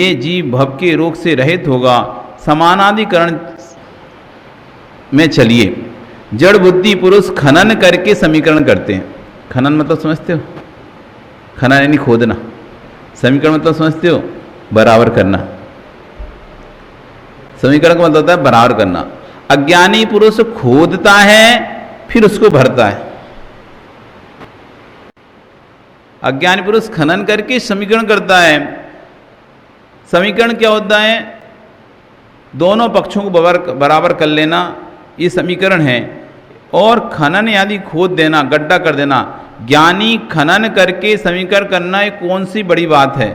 ये जीव भव के रोग से रहित होगा। समानाधिकरण में चलिए। जड़ बुद्धि पुरुष खनन करके समीकरण करते हैं। खनन मतलब समझते हो? खनन यानी खोदना। समीकरण मतलब समझते हो? बराबर करना। समीकरण का मतलब होता है बराबर करना। अज्ञानी पुरुष खोदता है फिर उसको भरता है। अज्ञानी पुरुष खनन करके समीकरण करता है। समीकरण क्या होता है? दोनों पक्षों को बराबर कर लेना, ये समीकरण है। और खनन यानी खोद देना, गड्ढा कर देना। ज्ञानी खनन करके समीकरण करना ये कौन सी बड़ी बात है?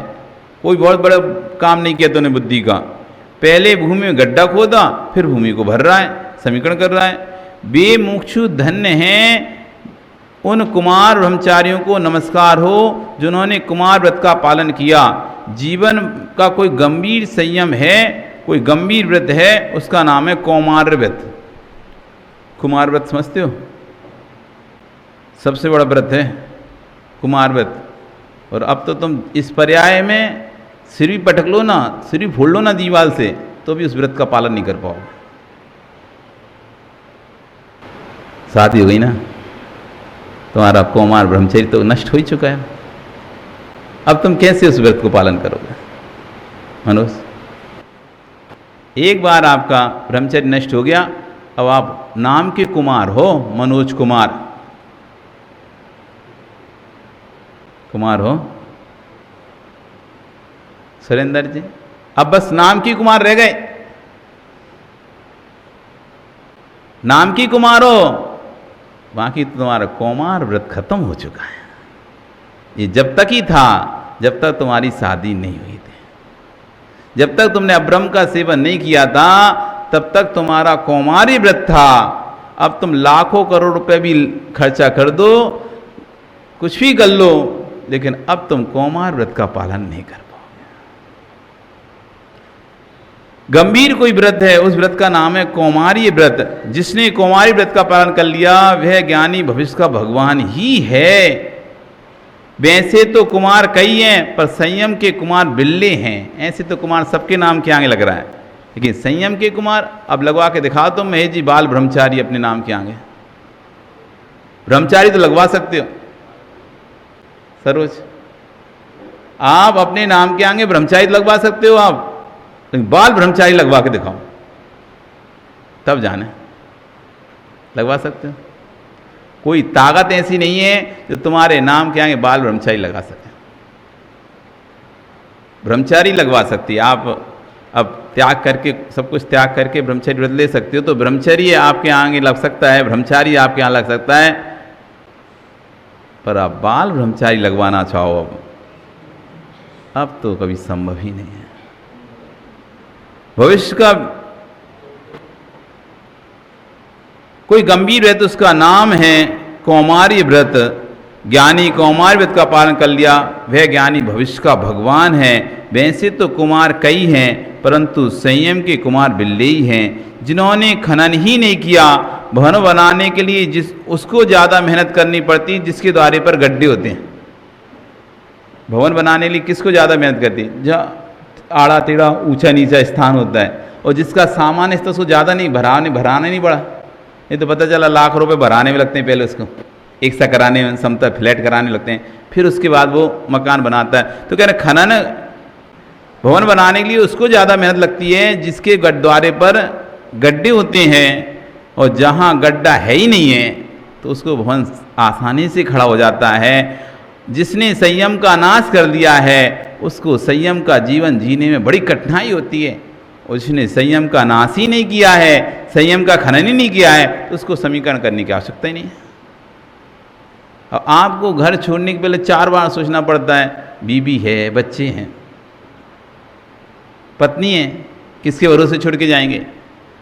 कोई बहुत बड़ा काम नहीं किया तूने बुद्धि का। पहले भूमि में गड्ढा खोदा, फिर भूमि को भर रहा है, समीकरण कर रहा है। वे मुमुक्षु धन्य हैं, उन कुमार ब्रह्मचारियों को नमस्कार हो जिन्होंने कुमार व्रत का पालन किया। जीवन का कोई गंभीर संयम है, कोई गंभीर व्रत है, उसका नाम है कौमार व्रत। कुमार व्रत समझते हो? सबसे बड़ा व्रत है कुमार व्रत। और अब तो तुम इस पर्याय में सिर भी पटक लो ना, सिर भी फोड़ लो ना दीवार से, तो भी उस व्रत का पालन नहीं कर पाओगे। शादी हो गई ना, तुम्हारा कौमार ब्रह्मचर्य तो नष्ट हो ही चुका है। अब तुम कैसे उस व्रत को पालन करोगे? मनोज, एक बार आपका ब्रह्मचर्य नष्ट हो गया, अब आप नाम के कुमार हो, मनोज कुमार कुमार हो। सुरेंद्र जी, अब बस नाम की कुमार रह गए। नाम की कुमार हो, बाकी तो तुम्हारा कौमार व्रत खत्म हो चुका है। ये जब तक ही था जब तक तुम्हारी शादी नहीं हुई थी, जब तक तुमने अब्रह्म का सेवन नहीं किया था, तब तक तुम्हारा कौमारी व्रत था। अब तुम लाखों करोड़ रुपए भी खर्चा कर दो, कुछ भी कर लो, लेकिन अब तुम कौमार व्रत का पालन नहीं कर पाओगे। गंभीर कोई व्रत है, उस व्रत का नाम है कौमारी व्रत। जिसने कौमारी व्रत का पालन कर लिया वह ज्ञानी भविष्य का भगवान ही है। वैसे तो कुमार कई हैं, पर संयम के कुमार बिल्ले हैं। ऐसे तो कुमार सबके नाम के आगे लग रहा है, लेकिन संयम के कुमार अब लगवा के दिखाओ तो महेश जी बाल ब्रह्मचारी अपने नाम के आगे। ब्रह्मचारी तो लगवा सकते हो सरोज, आप अपने नाम के आगे ब्रह्मचारी तो लगवा सकते हो आप, लेकिन बाल ब्रह्मचारी लगवा के दिखाओ तब जाने लगवा सकते हो। कोई ताकत ऐसी नहीं है जो तुम्हारे नाम के आगे बाल ब्रह्मचारी लगा सके। ब्रह्मचारी लगवा सकती है आप। अब त्याग करके, सब कुछ त्याग करके ब्रह्मचर्य व्रत ले सकते हो, तो ब्रह्मचर्य आपके आगे लग सकता है, ब्रह्मचारी आपके यहाँ लग सकता है, पर आप बाल ब्रह्मचारी लगवाना चाहो अब तो कभी संभव ही नहीं है। भविष्य का कोई गंभीर व्रत, उसका नाम है कौमारी व्रत। ज्ञानी कौमार व्रत का पालन कर लिया वह ज्ञानी भविष्य का भगवान है। वैसे तो कुमार कई हैं, परंतु संयम के कुमार बिल्ले ही हैं। जिन्होंने खनन ही नहीं किया, भवन बनाने के लिए उसको ज़्यादा मेहनत करनी पड़ती जिसके द्वारे पर गड्ढे होते हैं। भवन बनाने के लिए किसको ज़्यादा मेहनत करती? जहाँ आड़ा टेढ़ा ऊंचा नीचा स्थान होता है, और जिसका सामान स्तर उसको ज़्यादा नहीं भराने नहीं पड़ा। ये तो पता चला लाख रुपए भराने में लगते हैं, पहले उसको एक सा कराने में, समतल फ्लैट कराने लगते हैं, फिर उसके बाद वो मकान बनाता है। तो कह रहे खनन भवन बनाने के लिए उसको ज़्यादा मेहनत लगती है जिसके द्वारे पर गड्ढे होते हैं, और जहाँ गड्ढा है ही नहीं है तो उसको भवन आसानी से खड़ा हो जाता है। जिसने संयम का नाश कर दिया है उसको संयम का जीवन जीने में बड़ी कठिनाई होती है। उसने संयम का नाश ही नहीं किया है, संयम का खनन ही नहीं किया है, तो उसको समीकरण करने की आवश्यकता ही नहीं है। अब आपको घर छोड़ने के पहले 4 बार सोचना पड़ता है। बीबी है, बच्चे हैं, पत्नी है, किसके भरोसे छोड़ के जाएंगे?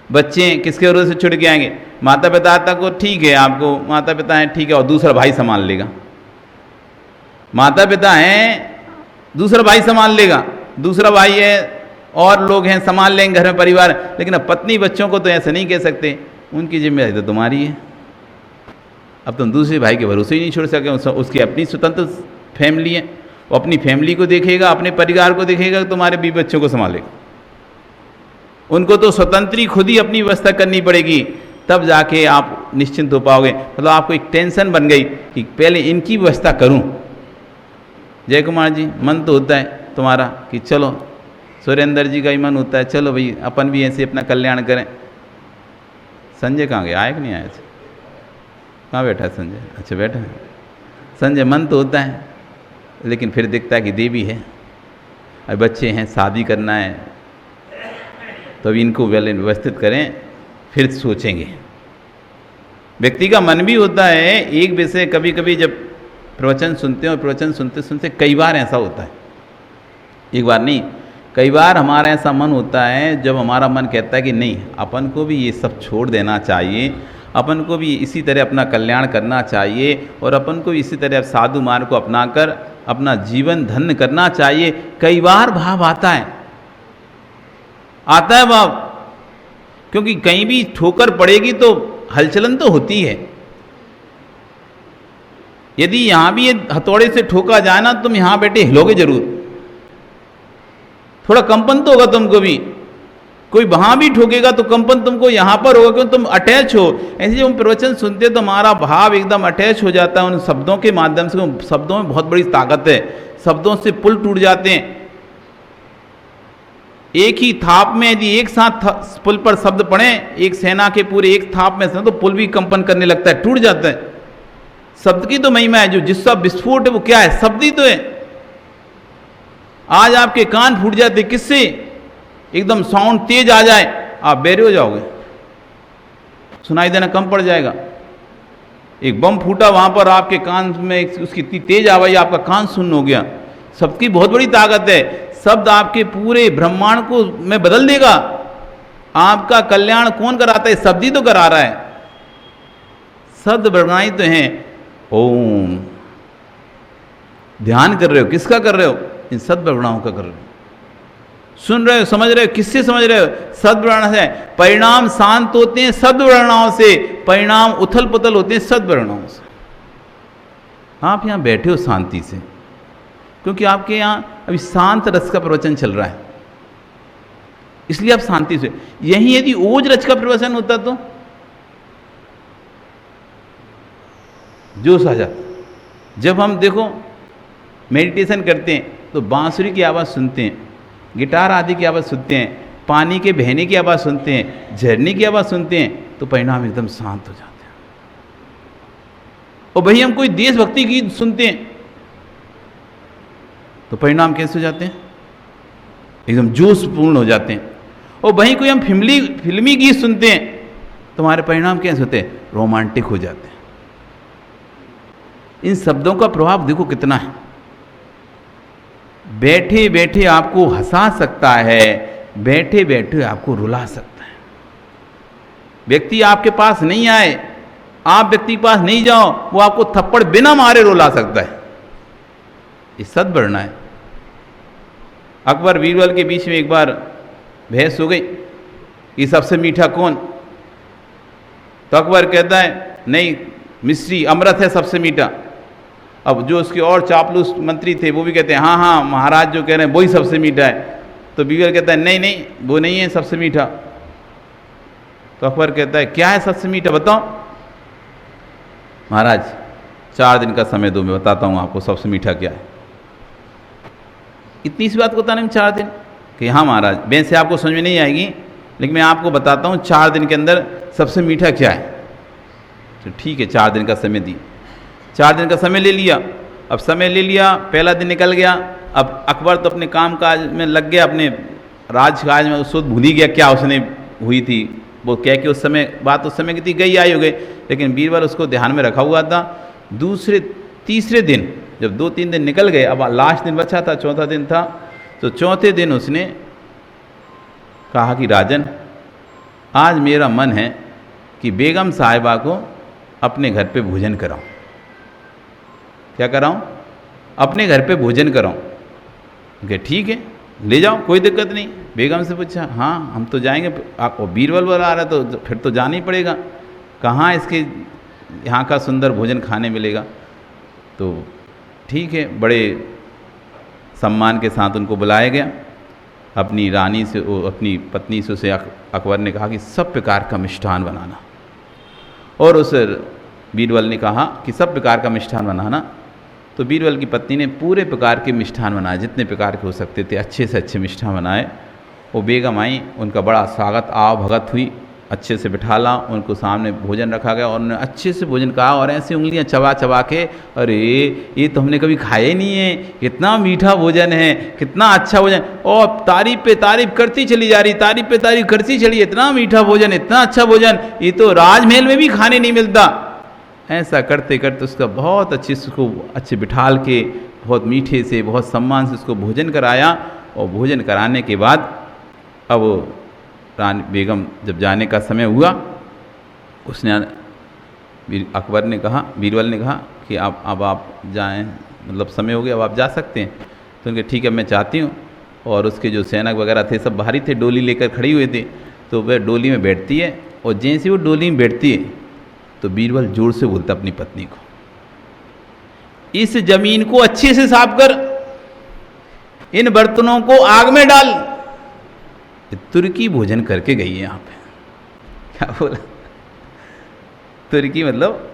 बच्चे हैं, किसके भरोसे छोड़ के आएंगे? माता पिता तक को ठीक है, आपको माता पिता हैं ठीक है, और दूसरा भाई संभाल लेगा। माता पिता हैं, दूसरा भाई संभाल लेगा, दूसरा भाई है और लोग हैं संभाल लेंगे घर में परिवार। लेकिन अब पत्नी बच्चों को तो ऐसे नहीं कह सकते, उनकी जिम्मेदारी तो तुम्हारी है। अब तुम दूसरे भाई के भरोसे ही नहीं छोड़ सके, उसकी अपनी स्वतंत्र फैमिली है, वो अपनी फैमिली को देखेगा, अपने परिवार को देखेगा, तुम्हारे बीवी बच्चों को संभालेगा। उनको तो स्वतंत्री खुद ही अपनी व्यवस्था करनी पड़ेगी, तब जाके आप निश्चिंत हो पाओगे। मतलब आपको एक टेंशन बन गई कि पहले इनकी व्यवस्था करूं। जय कुमार जी, मन तो होता है तुम्हारा कि चलो, सुरेंद्र जी का ही मन होता है चलो भाई अपन भी ऐसे अपना कल्याण करें। संजय कहाँ गया, आया कि नहीं आया? कहाँ बैठा है संजय? अच्छा बैठा है संजय। मन तो होता है लेकिन फिर दिखता है कि देवी है, अब बच्चे हैं, शादी करना है, तो अभी इनको व्यवस्थित करें फिर सोचेंगे। व्यक्ति का मन भी होता है एक विषय, कभी कभी जब प्रवचन सुनते हैं और प्रवचन सुनते सुनते कई बार ऐसा होता है, एक बार नहीं कई बार हमारा ऐसा मन होता है जब हमारा मन कहता है कि नहीं अपन को भी ये सब छोड़ देना चाहिए, अपन को भी इसी तरह अपना कल्याण करना चाहिए और अपन को भी इसी तरह साधु मार्ग को अपनाकर अपना जीवन धन्य करना चाहिए। कई बार भाव आता है भाव, क्योंकि कहीं भी ठोकर पड़ेगी तो हलचलन तो होती है। यदि यहां भी ये हथौड़े से ठोका जाए ना, तुम यहां बैठे हिलोगे जरूर, थोड़ा कंपन तो होगा तुमको भी। कोई वहां भी ठोकेगा तो कंपन तुमको यहां पर होगा, क्योंकि तुम अटैच हो। ऐसे जब हम प्रवचन सुनते हैं तो हमारा भाव एकदम अटैच हो जाता है उन शब्दों के माध्यम से। शब्दों में बहुत बड़ी ताकत है, शब्दों से पुल टूट जाते हैं। एक ही थाप में यदि एक साथ पुल पर शब्द पड़े, एक सेना के पूरे एक थाप में से, तो पुल भी कंपन करने लगता है, टूट जाता है। शब्द की तो महिमा है, जो जिसका विस्फोट है वो क्या है, शब्द ही तो है। आज आपके कान फूट जाते किससे? एकदम साउंड तेज आ जाए, आप बेरे हो जाओगे, सुनाई देना कम पड़ जाएगा। एक बम फूटा वहां पर आपके कान में, उसकी इतनी तेज आवाज आपका कान सुन्न हो गया। शब्द की बहुत बड़ी ताकत है। शब्द आपके पूरे ब्रह्मांड को में बदल देगा। आपका कल्याण कौन कराता है? शब्द ही तो करा रहा है। शब्द बढ़ाई तो हैं। ओम, ध्यान कर रहे हो, किसका कर रहे हो? इन सद्भावनाओं का कर रहे हो। सुन रहे हो, समझ रहे हो, किससे समझ रहे हो? सद्भावना से। परिणाम शांत होते हैं सद्भावनाओं से, परिणाम उथल पुथल होते हैं सद्भावनाओं से। आप यहां बैठे हो शांति से, क्योंकि आपके यहां अभी शांत रस का प्रवचन चल रहा है, इसलिए आप शांति से। यही यदि ओज रस का प्रवचन होता तो जोश आ जाता। जब हम देखो मेडिटेशन करते हैं तो बांसुरी की आवाज़ सुनते हैं, गिटार आदि की आवाज़ सुनते हैं, पानी के बहने की आवाज़ सुनते हैं, झरने की आवाज़ सुनते हैं, तो परिणाम एकदम शांत हो जाते हैं। और वही हम कोई देशभक्ति गीत सुनते हैं तो परिणाम कैसे हो जाते हैं? एकदम जोशपूर्ण हो जाते हैं। और वहीं कोई हम फिल्मी गीत सुनते हैं तो हमारे परिणाम कैसे होते हैं? रोमांटिक हो जाते हैं। इन शब्दों का प्रभाव देखो कितना है। बैठे बैठे आपको हंसा सकता है, बैठे बैठे आपको रुला सकता है। व्यक्ति आपके पास नहीं आए, आप व्यक्ति के पास नहीं जाओ, वो आपको थप्पड़ बिना मारे रुला सकता है। ये सद्भावना है। अकबर बीरबल के बीच में एक बार बहस हो गई कि सबसे मीठा कौन? तो अकबर कहता है नहीं, मिश्री अमृत है सबसे मीठा। अब जो उसके और चापलूस मंत्री थे वो भी कहते हैं हाँ हाँ महाराज जो कह रहे हैं वही सबसे मीठा है। तो बीरबल कहता है नहीं नहीं, वो नहीं है सबसे मीठा। तो अकबर कहता है क्या है सबसे मीठा बताओ? महाराज 4 दिन का समय दो, मैं बताता हूँ आपको सबसे मीठा क्या है। इतनी सी बात को बताने में 4 दिन? कि हाँ महाराज, वैसे आपको समझ में नहीं आएगी लेकिन मैं आपको बताता हूँ 4 दिन के अंदर सबसे मीठा क्या है। तो ठीक है, 4 दिन का समय दिए। 4 दिन का समय ले लिया। अब समय ले लिया, पहला दिन निकल गया। अब अकबर तो अपने काम काज में लग गया, अपने राजकाज में। उसको भूल ही गया क्या उसने हुई थी, वो क्या कि उस समय बात उस समय की थी, गई आई हो गई। लेकिन बीरबल उसको ध्यान में रखा हुआ था। दूसरे तीसरे दिन जब 2-3 दिन निकल गए, अब लास्ट दिन बचा था, चौथा दिन था। तो चौथे दिन उसने कहा कि राजन, आज मेरा मन है कि बेगम साहिबा को अपने घर पे भोजन कराऊं। क्या कराऊं? अपने घर पे भोजन कराऊं। कि ठीक है ले जाओ, कोई दिक्कत नहीं। बेगम से पूछा हाँ हम तो जाएंगे। आप बीरबल बोला आ रहा है तो फिर तो जाना ही पड़ेगा, कहाँ इसके यहाँ का सुंदर भोजन खाने मिलेगा। तो ठीक है, बड़े सम्मान के साथ उनको बुलाया गया। अपनी रानी से, अपनी पत्नी से उसे अकबर ने कहा कि सब प्रकार का मिष्ठान बनाना, और उस बीरबल ने कहा कि सब प्रकार का मिष्ठान बनाना। तो बीरबल की पत्नी ने पूरे प्रकार के मिष्ठान बनाए, जितने प्रकार के हो सकते थे अच्छे से अच्छे मिष्ठान बनाए। वो बेगम आई, उनका बड़ा स्वागत आव भगत हुई, अच्छे से बिठाला, उनको सामने भोजन रखा गया और उन्होंने अच्छे से भोजन कहा और ऐसी उंगलियां चबा चबा के, अरे ये तो हमने कभी खाया ही नहीं है, कितना मीठा भोजन है, कितना अच्छा भोजन, और तारीफ पे तारीफ करती चली जा रही, तारीफ पे तारीफ करती चली, इतना मीठा भोजन, इतना अच्छा भोजन, ये तो राजमहल में भी खाने नहीं मिलता। ऐसा करते करते उसका बहुत अच्छे से उसको अच्छे बिठाल के बहुत मीठे से बहुत सम्मान से उसको भोजन कराया। और भोजन कराने के बाद अब रानी बेगम जब जाने का समय हुआ, उसने अकबर ने कहा, बीरबल ने कहा कि अब आप जाएं, मतलब समय हो गया, अब आप जा सकते हैं। तो उनके ठीक है मैं चाहती हूँ। और उसके जो सैनिक वगैरह थे सब बाहरी थे, डोली लेकर खड़ी हुए थे। तो वह डोली में बैठती है और जैसे वो डोली में बैठती है तो बीरबल जोर से बोलता अपनी पत्नी को, इस जमीन को अच्छे से साफ कर, इन बर्तनों को आग में डाल। तुर्की भोजन करके गई है यहाँ पे, क्या बोला, तुर्की मतलब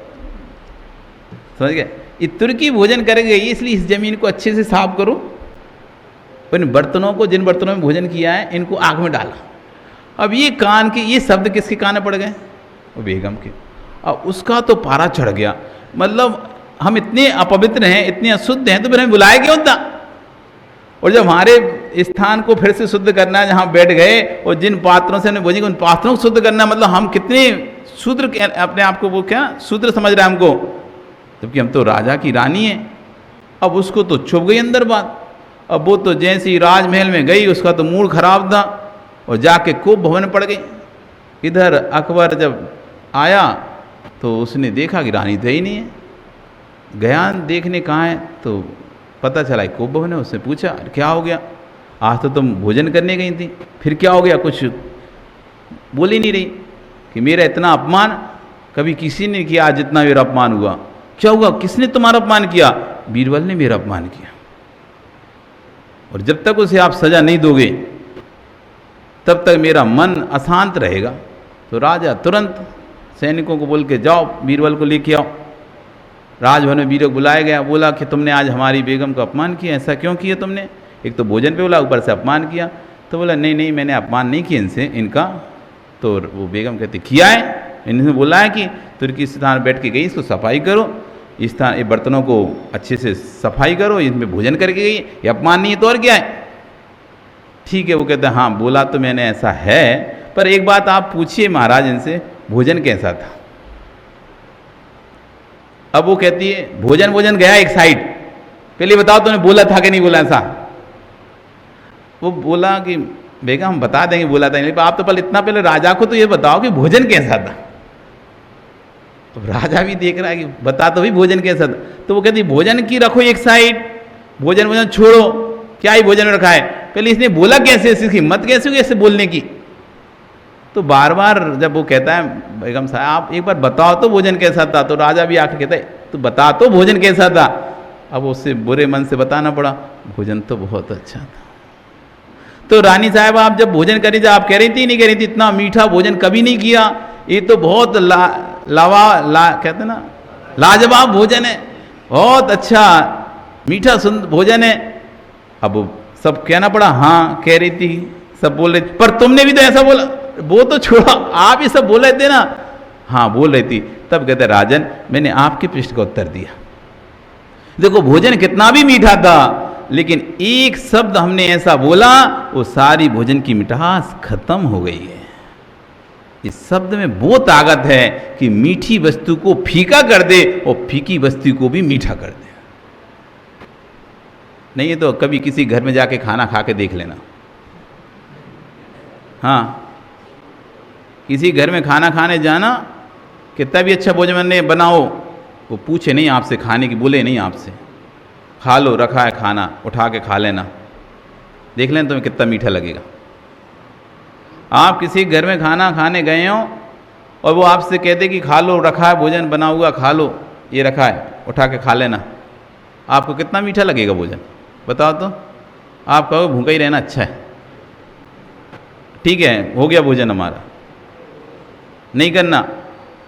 समझ गए, ये तुर्की भोजन करके गई इसलिए इस जमीन को अच्छे से साफ करो, इन बर्तनों को, जिन बर्तनों में भोजन किया है इनको आग में डाला। अब ये कान के ये शब्द किसके कान में पड़ गए, वो बेगम के। अब उसका तो पारा चढ़ गया, मतलब हम इतने अपवित्र हैं, इतने अशुद्ध हैं, तो फिर हमें बुलाया क्यों था। और जब हमारे स्थान को फिर से शुद्ध करना है, जहाँ बैठ गए और जिन पात्रों से हमने भोजन उन पात्रों को शुद्ध करना, मतलब हम कितने शूद्र अपने आप को, वो क्या शूद्र समझ रहे हैं हमको, जबकि हम तो राजा की रानी हैं। अब उसको तो छुप गई अंदर बात। अब वो तो जैसे ही राजमहल में गई उसका तो मूड खराब था और जाके कोप भवन पड़ गई। इधर अकबर जब आया तो उसने देखा कि रानी तो ही नहीं है, गया देखने कहाँ है, तो पता चला कोप भवन है। उससे पूछा क्या हो गया, आज तो तुम भोजन करने गई थी, फिर क्या हो गया, कुछ बोल ही नहीं रही कि मेरा इतना अपमान कभी किसी ने किया, आज जितना मेरा अपमान हुआ। क्या हुआ, किसने तुम्हारा अपमान किया, बीरबल ने मेरा अपमान किया, और जब तक उसे आप सजा नहीं दोगे तब तक मेरा मन अशांत रहेगा। तो राजा तुरंत सैनिकों को बोल के जाओ बीरबल को लेके आओ। राजभवन में बीरबल को बुलाया गया, बोला कि तुमने आज हमारी बेगम को अपमान किया, ऐसा क्यों किया तुमने, एक तो भोजन पे बोला ऊपर से अपमान किया। तो बोला नहीं नहीं मैंने अपमान नहीं किया इनसे, इनका। तो वो बेगम कहती किया है, इन्होंने बोला है कि तुर्की स्थान बैठ के गई, इसको सफाई करो, इस स्थान बर्तनों को अच्छे से सफाई करो, इसमें भोजन करके गई, ये अपमान नहीं है तो और क्या है। ठीक है, वो कहते हैं हाँ बोला तो मैंने ऐसा है, पर एक बात आप पूछिए महाराज इनसे, भोजन कैसा था। अब वो कहती है भोजन गया एक साइड, पहले बताओ तुमने बोला था कि नहीं बोला ऐसा। वो बोला कि बेगम हम बता देंगे बोला था, लेकिन आप तो इतना पहले राजा को तो ये बताओ कि भोजन कैसा था। तो राजा भी देख रहा है कि बता तो भी भोजन कैसा था। तो वो कहती भोजन की रखो एक साइड, भोजन छोड़ो, क्या ही भोजन में रखा है, पहले इसने बोला कैसे, इसकी हिम्मत कैसे हुई ऐसे बोलने की। तो बार बार जब वो कहता है बेगम साहब आप एक बार बताओ तो भोजन कैसा था, तो राजा भी आके कहता है तो बता तो भोजन कैसा था। अब उससे बुरे मन से बताना पड़ा भोजन तो बहुत अच्छा था। तो रानी साहब आप जब भोजन करी थी आप कह रही थी नहीं कह रही थी इतना मीठा भोजन कभी नहीं किया, ये तो बहुत कहते ना लाजवाब भोजन है, बहुत अच्छा मीठा सुंदर भोजन है। अब सब कहना पड़ा हाँ कह रही थी, सब बोल रहे थी, पर तुमने भी तो ऐसा बोला, वो तो छोड़ा आप ही सब बोल रहे थे ना, हाँ बोल रही थी। तब कहते राजन मैंने आपके प्रश्न का उत्तर दिया, देखो भोजन कितना भी मीठा था लेकिन एक शब्द हमने ऐसा बोला वो सारी भोजन की मिठास खत्म हो गई है। इस शब्द में वो ताकत है कि मीठी वस्तु को फीका कर दे और फीकी वस्तु को भी मीठा कर दे। नहीं है तो कभी किसी घर में जाके खाना खा के देख लेना, हाँ किसी घर में खाना खाने जाना, कितना भी अच्छा भोजन बनाओ वो पूछे नहीं आपसे खाने की, बोले नहीं आपसे, खा लो रखा है खाना उठा के खा लेना, देख लेना तुम्हें कितना मीठा लगेगा। आप किसी घर में खाना खाने गए हो और वो आपसे कहते कि खा लो रखा है भोजन बना हुआ, खा लो ये रखा है उठा के खा लेना, आपको कितना मीठा लगेगा भोजन बताओ तो। आप कहो भूखा ही रहना अच्छा है, ठीक है हो गया भोजन हमारा, नहीं करना।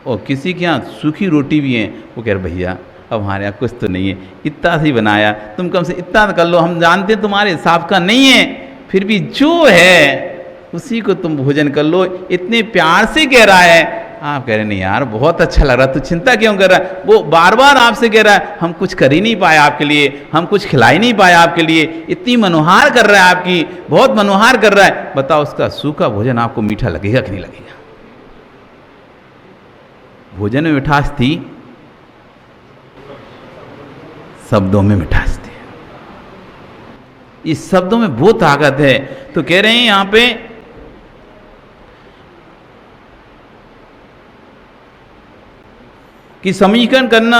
और किसी के यहाँ सूखी रोटी भी है, वो कह रहे भैया अब हमारे यहाँ कुछ तो नहीं है, इतना सी बनाया, तुम कम से इतना कर लो, हम जानते हैं तुम्हारे हिसाब का नहीं है, फिर भी जो है उसी को तुम भोजन कर लो, इतने प्यार से कह रहा है। आप कह रहे नहीं यार बहुत अच्छा लग रहा, तू चिंता क्यों कर रहा है। वो बार बार आपसे कह रहा है हम कुछ कर ही नहीं पाए आपके लिए, हम कुछ खिला ही नहीं पाए आपके लिए, इतनी मनोहार कर रहा है आपकी, बहुत मनोहार कर रहा है। बताओ उसका सूखा भोजन आपको मीठा लगेगा कि नहीं लगेगा। भोजन में मिठास थी, शब्दों में मिठास थी, इस शब्दों में वो ताकत है। तो कह रहे हैं यहां पे कि समीकरण करना,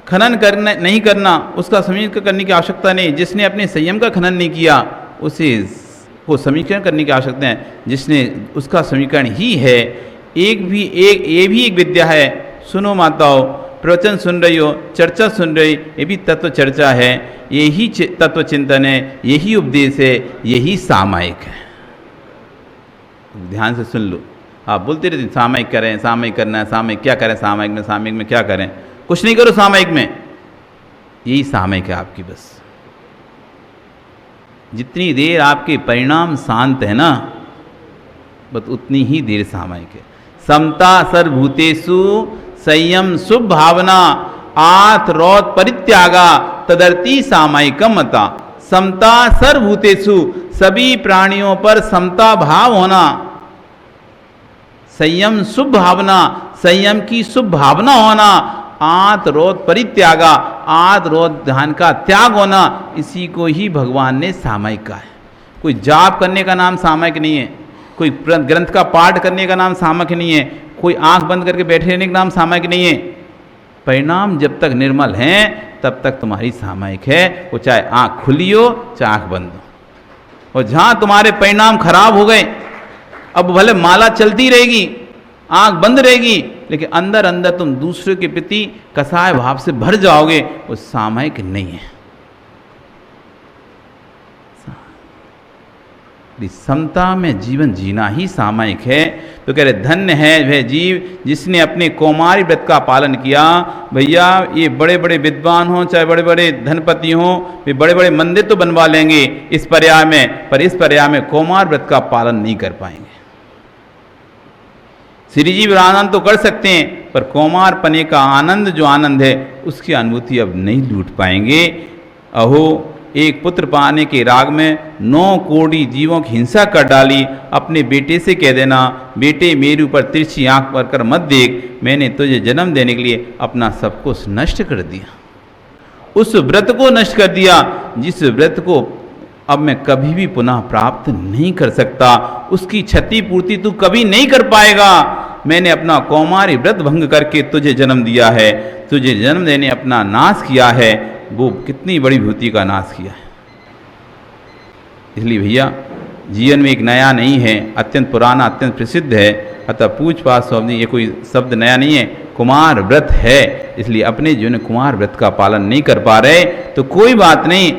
खनन करना नहीं करना, उसका समीकरण करने की आवश्यकता नहीं। जिसने अपने संयम का खनन नहीं किया उसे को समीकरण करने की आवश्यकता है, जिसने उसका समीकरण ही है। ये भी एक विद्या है। सुनो माताओं, प्रवचन सुन रही हो, चर्चा सुन रही, ये भी तत्व चर्चा है, यही तत्व चिंतन है, यही उपदेश है, यही सामायिक है। ध्यान से सुन लो। आप बोलते रहते सामायिक करें, सामायिक करना है, सामायिक क्या करें, सामायिक में क्या करें, कुछ नहीं करो सामायिक में, यही सामायिक है आपकी। बस जितनी देर आपके परिणाम शांत है ना, बस उतनी ही देर सामायिक है। समता सर्वभूतेषु संयम शुभ भावना आत रोत परित्यागा तदर्थी सामायिकम मता। समता सर्वभूतेषु, सभी प्राणियों पर समता भाव होना, संयम शुभ भावना, संयम की शुभ भावना होना, आत रोध परित्यागा, आत रोध ध्यान का त्याग होना, इसी को ही भगवान ने सामायिक कहा है। कोई जाप करने का नाम सामायिक नहीं है, कोई ग्रंथ का पाठ करने का नाम सामायिक नहीं है, कोई आंख बंद करके बैठे रहने का नाम सामायिक नहीं है। परिणाम जब तक निर्मल हैं तब तक तुम्हारी सामायिक है, वो चाहे आंख खुली हो चाहे आंख बंद हो। और जहां तुम्हारे परिणाम खराब हो गए, अब भले माला चलती रहेगी, आंख बंद रहेगी, लेकिन अंदर अंदर तुम दूसरे के प्रति कसाय भाव से भर जाओगे, वो सामायिक नहीं है। समता में जीवन जीना ही सामायिक है। तो कह रहे धन्य है वह जीव जिसने अपने कौमारी व्रत का पालन किया। भैया ये बड़े बड़े विद्वान हों, चाहे बड़े बड़े धनपति हों, वे बड़े बड़े मंदिर तो बनवा लेंगे इस पर्याय में, पर इस पर्याय में कौमार व्रत का पालन नहीं कर पाएंगे। श्री जीव आनंद तो कर सकते हैं, पर कौमार पने का आनंद, जो आनंद है उसकी अनुभूति अब नहीं लूट पाएंगे। अहो एक पुत्र पाने के राग में 9 कोटि जीवों की हिंसा कर डाली। अपने बेटे से कह देना, बेटे मेरे ऊपर तिरछी आंख पर कर मत देख, मैंने तुझे जन्म देने के लिए अपना सब कुछ नष्ट कर दिया, उस व्रत को नष्ट कर दिया जिस व्रत को अब मैं कभी भी पुनः प्राप्त नहीं कर सकता, उसकी क्षतिपूर्ति तू कभी नहीं कर पाएगा। मैंने अपना कौमारी व्रत भंग करके तुझे जन्म दिया है, तुझे जन्म देने अपना नाश किया है, वो कितनी बड़ी विभूति का नाश किया है। इसलिए भैया जीवन में एक नया नहीं है, अत्यंत पुराना, अत्यंत प्रसिद्ध है। अतः पूछ पाछ शब्द ये कोई शब्द नया नहीं है, कुमार व्रत है। इसलिए अपने जीवन में कुमार व्रत का पालन नहीं कर पा रहे तो कोई बात नहीं,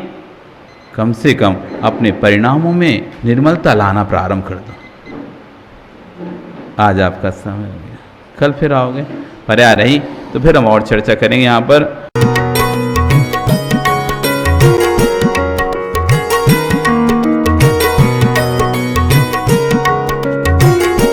कम से कम अपने परिणामों में निर्मलता लाना प्रारंभ कर दो। आज आपका समय हो गया, कल फिर आओगे, पर्याय रही तो फिर हम और चर्चा करेंगे यहाँ पर।